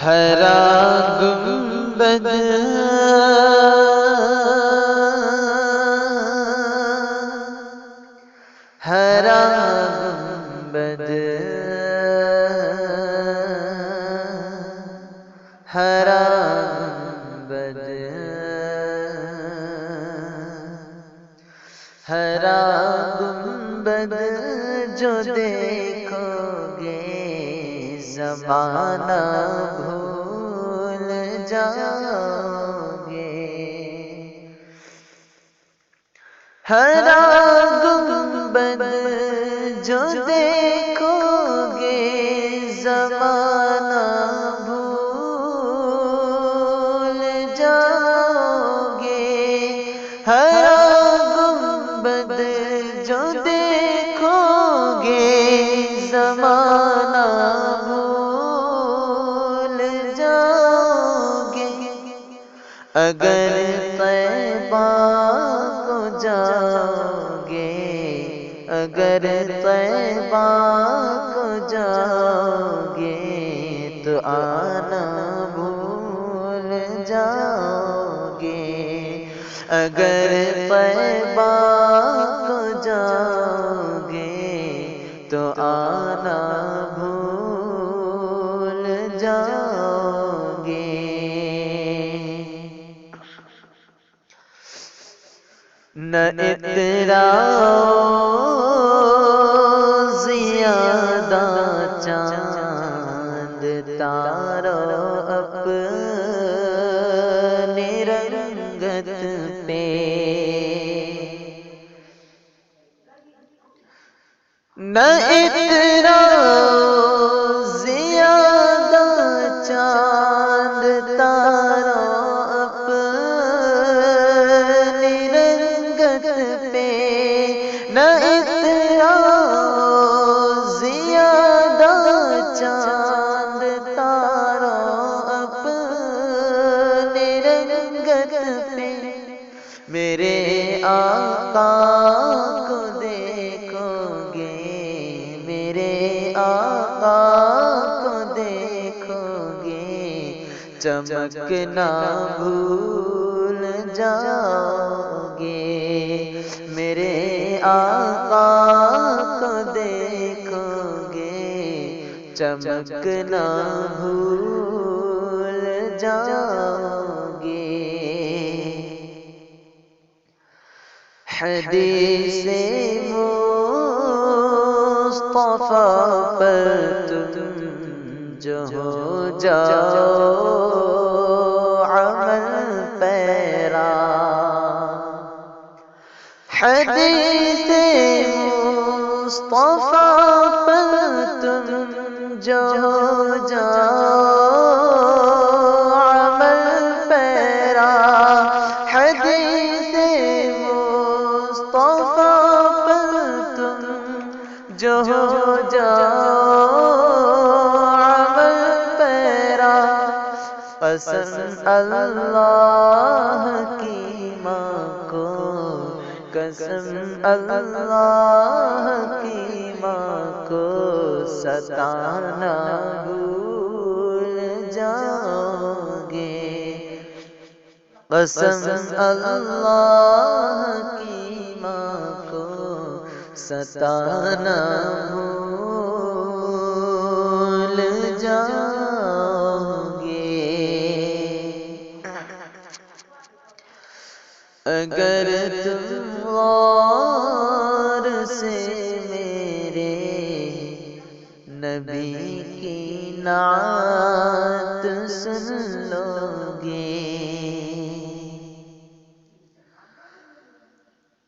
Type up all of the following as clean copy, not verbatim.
ہرا گنبد ہرا گنبد ہرا گنبد ہرا گنبد جو دیکھو گے زمانہ بھول جاؤ گے. ہرا گنبد جو دیکھو گے زمانہ بھول جاؤ گے. ہرا گنبد جو دیکھو گے زمانہ بھول جاؤ گے. اگر طیبہ کو جاؤ گے اگر طیبہ کو جاؤ گے تو آنا بھول جاؤ گے. اگر طیبہ کو جاؤ گے تو آنا بھول جاؤ گے. نہ اعتراض زیادہ چاند تارو اپنی رنگت پہ. نہ اعتراض زیادہ چاند تارو اپنی رنگت پہ. نہ اعتراض زیادہ چاند تارو اپنی رنگت پہ. میرے آقا کو دیکھو گے میرے آقا کو دیکھو گے چمکنا بھول جاؤ گے. میرے آقا کو دیکھو گے چمکنا بھول جاؤ گے. حدیث مصطفیٰ پر تم جو ہو جاؤ عمل پیرا. حدیث مصطفیٰ پر تم جو ہو جاؤ عمل پیرا. حدیث مصطفیٰ پر تم جو ہو جاؤ عمل پیرا. قسم اللہ کی ماں کو قسم اللہ کی ماں کو ستانا بھول جاؤ گے. قسم اللہ کی ماں کو ستانا بھول جاؤ گے. اگر تم غور سے میرے نبی کی نعت سن لو گے.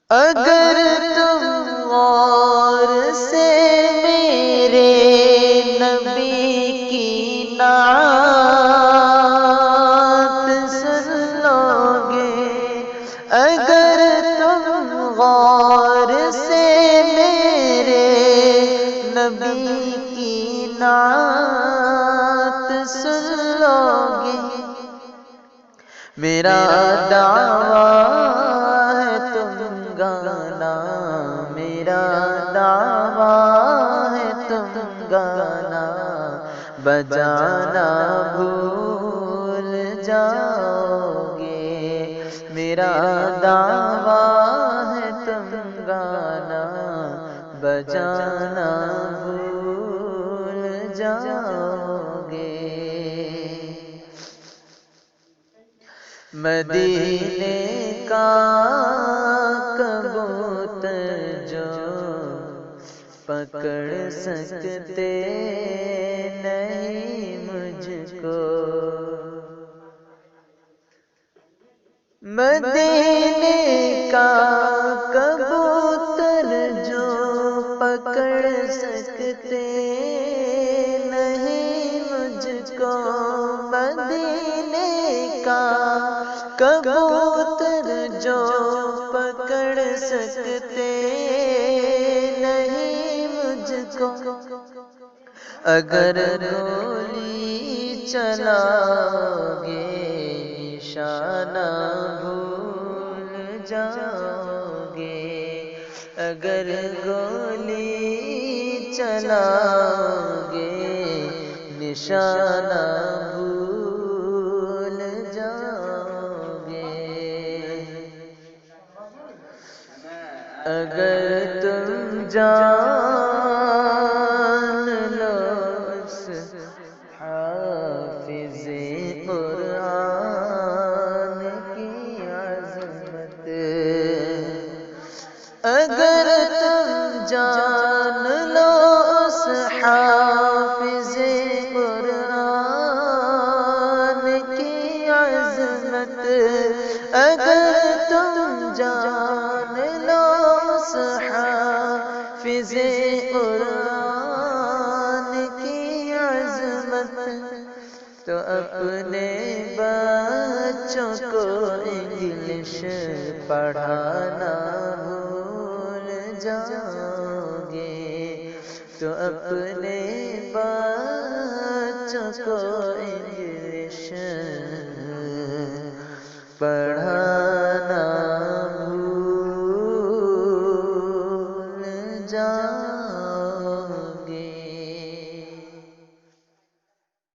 اگر تم غور سے میرے نبی کی نعت سن لو گے. اگر تم غور سے میرے نبی کی نعت سن لو گے. میرا دعویٰ ہے تم گانا میرا دعویٰ ہے تم گانا بجانا بھول جاؤ گے، میرا دعویٰ ہے تم گانا بجانا بھول جاؤ گے۔ مدینے کا کبوتر جو پکڑ سکتے نہیں مجھ کو، مدینے کا کبوتر جو پکڑ سکتے نہیں مجھ کو، مدینے کا کبوتر جو پکڑ سکتے نہیں مجھ کو، اگر گولی چلاؤ گے نشانہ بھول جاؤ گے، اگر گولی چلاؤ گے نشانہ بھول جاؤ گے، اگر تم جان لو اس حافظ قرآن کی عظمت، اگر تم جان لو اس حافظ قرآن کی عظمت، اگر تم جان لو اس حافظ قرآن کی عظمت، تو اپنے بچوں کو انگلش پڑھانا بھول جاؤ گے، تو اپنے بچوں کو انگلش پڑھانا بھول جاؤ